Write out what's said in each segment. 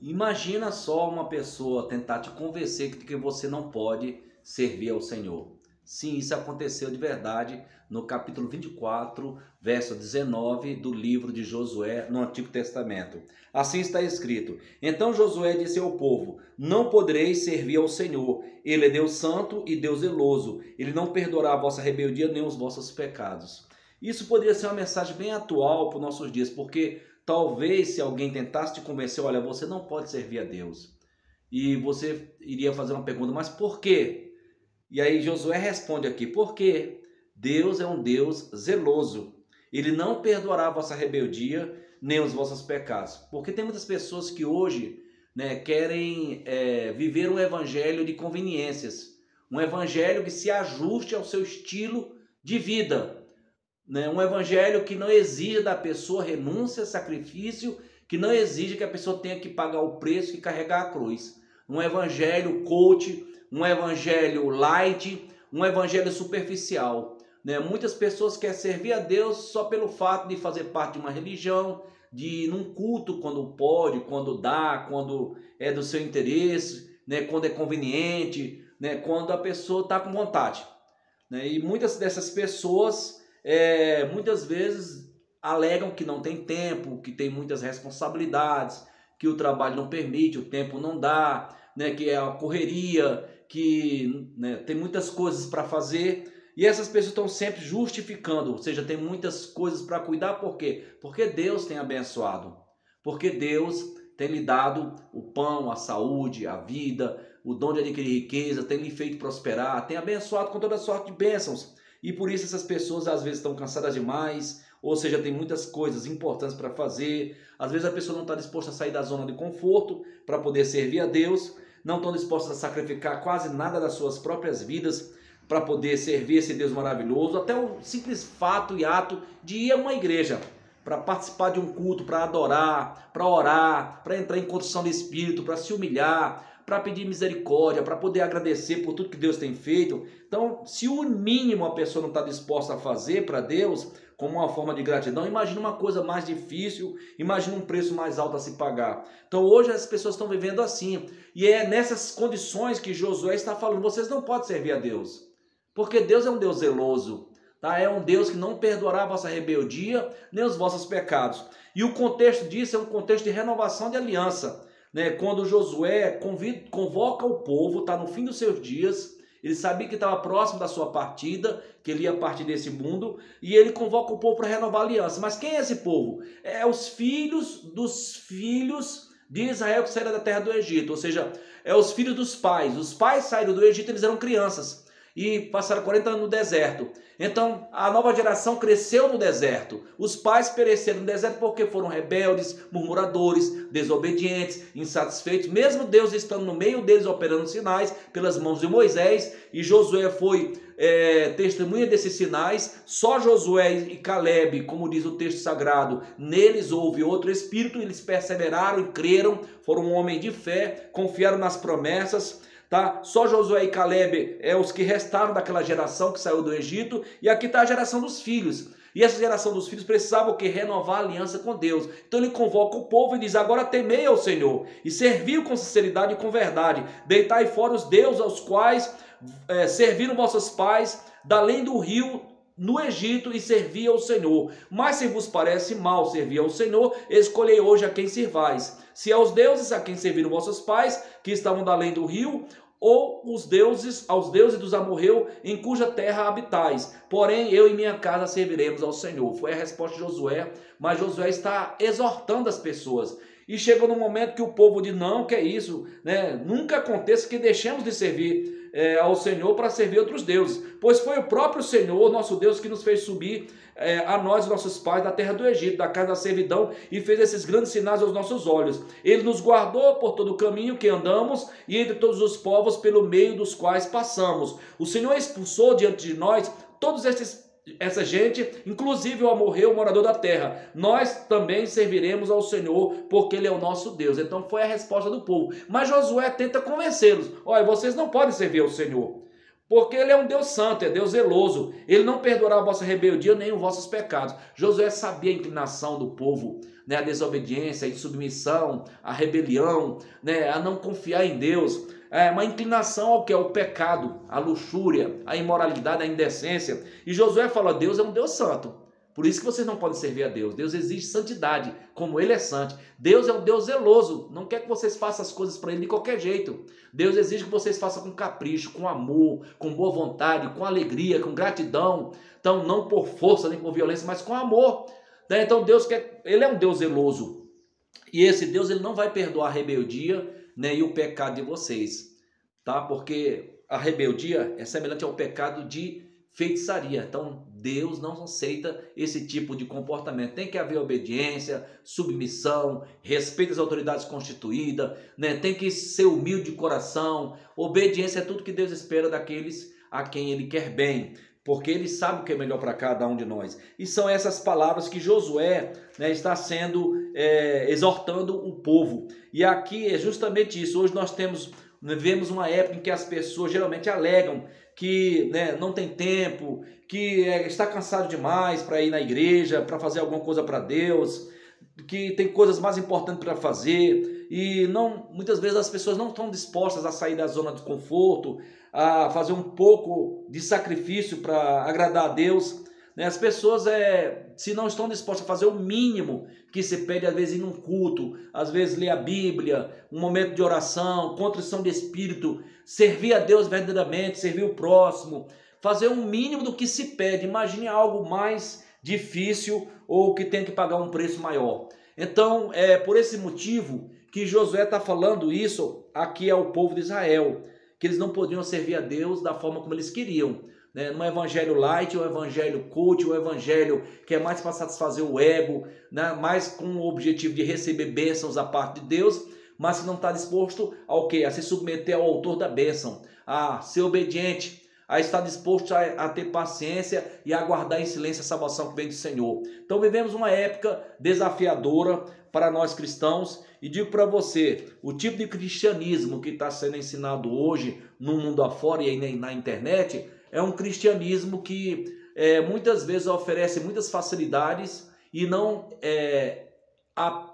Imagina só uma pessoa tentar te convencer de que você não pode servir ao Senhor. Sim, isso aconteceu de verdade no capítulo 24, verso 19 do livro de Josué, no Antigo Testamento. Assim está escrito: Então Josué disse ao povo: Não podereis servir ao Senhor. Ele é Deus santo e Deus zeloso. Ele não perdoará a vossa rebeldia nem os vossos pecados. Isso poderia ser uma mensagem bem atual para os nossos dias, porque talvez se alguém tentasse te convencer, olha, você não pode servir a Deus. E você iria fazer uma pergunta, mas por quê? E aí Josué responde aqui, porque Deus é um Deus zeloso. Ele não perdoará a vossa rebeldia, nem os vossos pecados. Porque tem muitas pessoas que hoje querem viver um evangelho de conveniências. Um evangelho que se ajuste ao seu estilo de vida. Um evangelho que não exija da pessoa renúncia, sacrifício, que não exija que a pessoa tenha que pagar o preço e carregar a cruz. Um evangelho coach, um evangelho light, um evangelho superficial. Muitas pessoas querem servir a Deus só pelo fato de fazer parte de uma religião, de ir num culto quando pode, quando dá, quando é do seu interesse, quando é conveniente, quando a pessoa está com vontade. E muitas dessas pessoas muitas vezes alegam que não tem tempo, que tem muitas responsabilidades, que o trabalho não permite, o tempo não dá, que é a correria, que tem muitas coisas para fazer, e essas pessoas estão sempre justificando, ou seja, tem muitas coisas para cuidar. Por quê? Porque Deus tem abençoado, porque Deus tem lhe dado o pão, a saúde, a vida, o dom de adquirir riqueza, tem lhe feito prosperar, tem abençoado com toda sorte de bênçãos. E por isso essas pessoas às vezes estão cansadas demais, ou seja, tem muitas coisas importantes para fazer. Às vezes a pessoa não está disposta a sair da zona de conforto para poder servir a Deus, não estão dispostas a sacrificar quase nada das suas próprias vidas para poder servir esse Deus maravilhoso. Até o simples fato e ato de ir a uma igreja, para participar de um culto, para adorar, para orar, para entrar em condição de espírito, para se humilhar, para pedir misericórdia, para poder agradecer por tudo que Deus tem feito. Então, se o mínimo a pessoa não está disposta a fazer para Deus, como uma forma de gratidão, imagina uma coisa mais difícil, imagina um preço mais alto a se pagar. Então hoje as pessoas estão vivendo assim, e é nessas condições que Josué está falando, vocês não podem servir a Deus, porque Deus é um Deus zeloso, tá? É um Deus que não perdoará a vossa rebeldia, nem os vossos pecados. E o contexto disso é um contexto de renovação de aliança, quando Josué convoca o povo, está no fim dos seus dias, ele sabia que estava próximo da sua partida, que ele ia partir desse mundo, e ele convoca o povo para renovar a aliança. Mas quem é esse povo? É os filhos dos filhos de Israel que saíram da terra do Egito, ou seja, é os filhos dos pais. Os pais saíram do Egito, eles eram crianças e passaram 40 anos no deserto. Então a nova geração cresceu no deserto. Os pais pereceram no deserto porque foram rebeldes, murmuradores, desobedientes, insatisfeitos, mesmo Deus estando no meio deles operando sinais pelas mãos de Moisés, e Josué foi testemunha desses sinais. Só Josué e Caleb, como diz o texto sagrado, neles houve outro espírito, eles perseveraram e creram, foram um homem de fé, confiaram nas promessas. Tá? Só Josué e Caleb os que restaram daquela geração que saiu do Egito, e aqui está a geração dos filhos. E essa geração dos filhos precisava renovar a aliança com Deus. Então ele convoca o povo e diz: agora temei ao Senhor e serviu com sinceridade e com verdade. Deitai fora os deuses aos quais serviram vossos pais da além do rio no Egito, e servi ao Senhor. Mas se vos parece mal servir ao Senhor, escolhei hoje a quem servais. Se aos deuses a quem serviram vossos pais, que estavam da além do rio, ou aos deuses dos amorreus, em cuja terra habitais. Porém, eu e minha casa serviremos ao Senhor. Foi a resposta de Josué, mas Josué está exortando as pessoas. E chegou no momento que o povo diz: não, que é isso, nunca aconteça que deixemos de servir ao Senhor para servir outros deuses, pois foi o próprio Senhor, nosso Deus, que nos fez subir a nós e nossos pais da terra do Egito, da casa da servidão, e fez esses grandes sinais aos nossos olhos. Ele nos guardou por todo o caminho que andamos e entre todos os povos pelo meio dos quais passamos. O Senhor expulsou diante de nós todos essa gente, inclusive o amorreu, o morador da terra. Nós também serviremos ao Senhor, porque Ele é o nosso Deus. Então foi a resposta do povo. Mas Josué tenta convencê-los: olha, vocês não podem servir ao Senhor. Porque ele é um Deus santo, é Deus zeloso. Ele não perdoará a vossa rebeldia nem os vossos pecados. Josué sabia a inclinação do povo, né, a desobediência, a insubmissão, a rebelião, né, a não confiar em Deus. É uma inclinação ao que é o pecado, a luxúria, a imoralidade, a indecência. E Josué fala: Deus é um Deus santo. Por isso que vocês não podem servir a Deus. Deus exige santidade, como Ele é santo. Deus é um Deus zeloso. Não quer que vocês façam as coisas para Ele de qualquer jeito. Deus exige que vocês façam com capricho, com amor, com boa vontade, com alegria, com gratidão. Então, não por força nem por violência, mas com amor. Então, Deus quer, Ele é um Deus zeloso. E esse Deus, Ele não vai perdoar a rebeldia, né, e o pecado de vocês. Tá? Porque a rebeldia é semelhante ao pecado de feitiçaria. Então Deus não aceita esse tipo de comportamento. Tem que haver obediência, submissão, respeito às autoridades constituídas, né? Tem que ser humilde de coração. Obediência é tudo que Deus espera daqueles a quem Ele quer bem, porque Ele sabe o que é melhor para cada um de nós. E são essas palavras que Josué, né, está sendo exortando o povo. E aqui é justamente isso. Hoje nós vivemos uma época em que as pessoas geralmente alegam que, né, não tem tempo, que está cansado demais para ir na igreja, para fazer alguma coisa para Deus, que tem coisas mais importantes para fazer, e muitas vezes as pessoas não estão dispostas a sair da zona de conforto, a fazer um pouco de sacrifício para agradar a Deus. As pessoas, se não estão dispostas a fazer o mínimo que se pede, às vezes ir num culto, às vezes ler a Bíblia, um momento de oração, contrição de espírito, servir a Deus verdadeiramente, servir o próximo, fazer um mínimo do que se pede. Imagine algo mais difícil ou que tem que pagar um preço maior. Então, é por esse motivo que Josué está falando isso aqui ao povo de Israel, que eles não podiam servir a Deus da forma como eles queriam. Um evangelho light, um evangelho cult, um evangelho que é mais para satisfazer o ego, né? Mais com o objetivo de receber bênçãos da parte de Deus, mas que não está disposto ao quê? A se submeter ao autor da bênção, a ser obediente, a estar disposto a ter paciência e a aguardar em silêncio a salvação que vem do Senhor. Então vivemos uma época desafiadora para nós cristãos, e digo para você, o tipo de cristianismo que está sendo ensinado hoje no mundo afora e aí na internet é um cristianismo que muitas vezes oferece muitas facilidades e não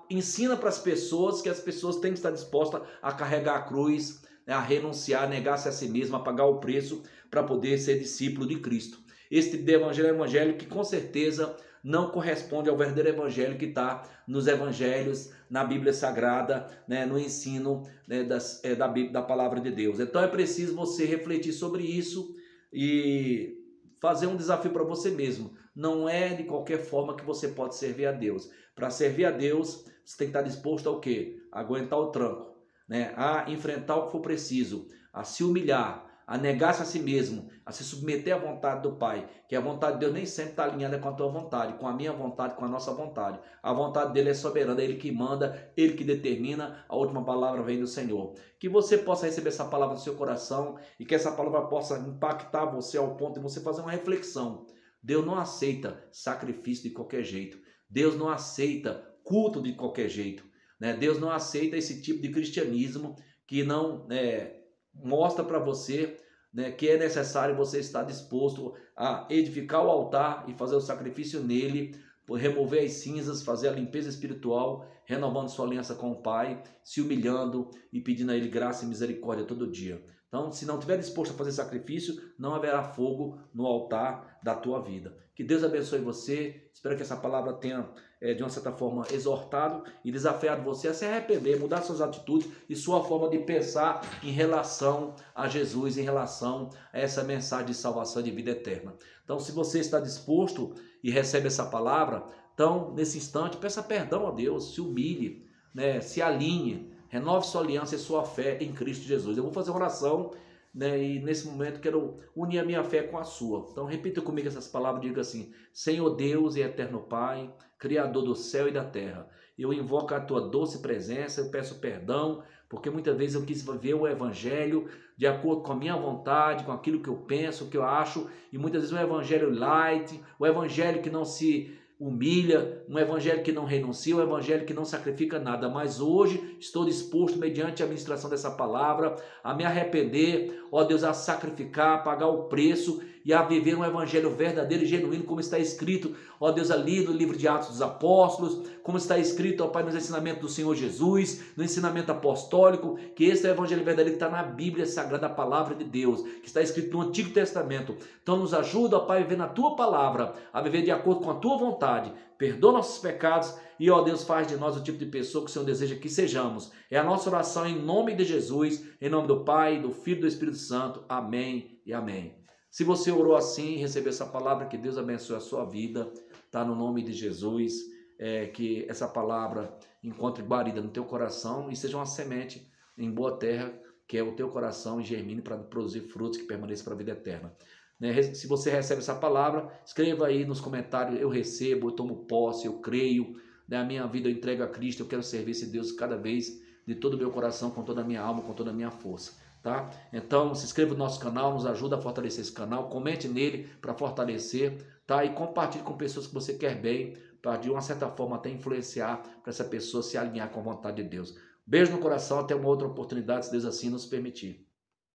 ensina para as pessoas que as pessoas têm que estar dispostas a carregar a cruz, a renunciar, a negar-se a si mesmo, a pagar o preço para poder ser discípulo de Cristo. Esse tipo de evangelho é um evangelho que com certeza não corresponde ao verdadeiro evangelho que está nos evangelhos, na Bíblia Sagrada, né, no ensino, né, da palavra de Deus. Então é preciso você refletir sobre isso e fazer um desafio para você mesmo. Não é de qualquer forma que você pode servir a Deus. Para servir a Deus, você tem que estar disposto ao quê? A aguentar o tranco, né? A enfrentar o que for preciso, a se humilhar, a negar-se a si mesmo, a se submeter à vontade do Pai, que a vontade de Deus nem sempre está alinhada com a tua vontade, com a minha vontade, com a nossa vontade. A vontade dele é soberana, é ele que manda, ele que determina, a última palavra vem do Senhor. Que você possa receber essa palavra no seu coração e que essa palavra possa impactar você ao ponto de você fazer uma reflexão. Deus não aceita sacrifício de qualquer jeito. Deus não aceita culto de qualquer jeito, né? Deus não aceita esse tipo de cristianismo que não mostra para você, né, que é necessário você estar disposto a edificar o altar e fazer o sacrifício nele, remover as cinzas, fazer a limpeza espiritual, renovando sua aliança com o Pai, se humilhando e pedindo a Ele graça e misericórdia todo dia. Então, se não estiver disposto a fazer sacrifício, não haverá fogo no altar da tua vida. Que Deus abençoe você. Espero que essa palavra tenha, de uma certa forma, exortado e desafiado você a se arrepender, mudar suas atitudes e sua forma de pensar em relação a Jesus, em relação a essa mensagem de salvação e de vida eterna. Então, se você está disposto e recebe essa palavra, então, nesse instante, peça perdão a Deus, se humilhe, né, se alinhe, renove sua aliança e sua fé em Cristo Jesus. Eu vou fazer uma oração, né, e nesse momento quero unir a minha fé com a sua. Então repita comigo essas palavras, diga assim: Senhor Deus e eterno Pai, Criador do céu e da terra, eu invoco a tua doce presença, eu peço perdão, porque muitas vezes eu quis viver o evangelho de acordo com a minha vontade, com aquilo que eu penso, que eu acho, e muitas vezes o evangelho light, o evangelho que não se humilha, um evangelho que não renuncia, um evangelho que não sacrifica nada. Mas hoje estou disposto, mediante a ministração dessa palavra, a me arrepender, ó Deus, a sacrificar, a pagar o preço e a viver um evangelho verdadeiro e genuíno, como está escrito, ó Deus, ali no livro de Atos dos Apóstolos, como está escrito, ó Pai, nos ensinamentos do Senhor Jesus, no ensinamento apostólico, que esse é o evangelho verdadeiro que está na Bíblia Sagrada, a palavra de Deus, que está escrito no Antigo Testamento. Então nos ajuda, ó Pai, a viver na Tua palavra, a viver de acordo com a Tua vontade. Perdoa nossos pecados e, ó Deus, faz de nós o tipo de pessoa que o Senhor deseja que sejamos. É a nossa oração em nome de Jesus, em nome do Pai, do Filho e do Espírito Santo. Amém e amém. Se você orou assim e recebeu essa palavra, que Deus abençoe a sua vida, tá? No nome de Jesus, que essa palavra encontre guarida no teu coração e seja uma semente em boa terra, que é o teu coração, e germine para produzir frutos que permaneçam para a vida eterna. Se você recebe essa palavra, escreva aí nos comentários: eu recebo, eu tomo posse, eu creio, a minha vida eu entrego a Cristo, eu quero servir esse Deus cada vez de todo o meu coração, com toda a minha alma, com toda a minha força. Tá? Então se inscreva no nosso canal, nos ajuda a fortalecer esse canal, comente nele para fortalecer, tá? E compartilhe com pessoas que você quer bem, para de uma certa forma até influenciar para essa pessoa se alinhar com a vontade de Deus. Beijo no coração, até uma outra oportunidade, se Deus assim nos permitir.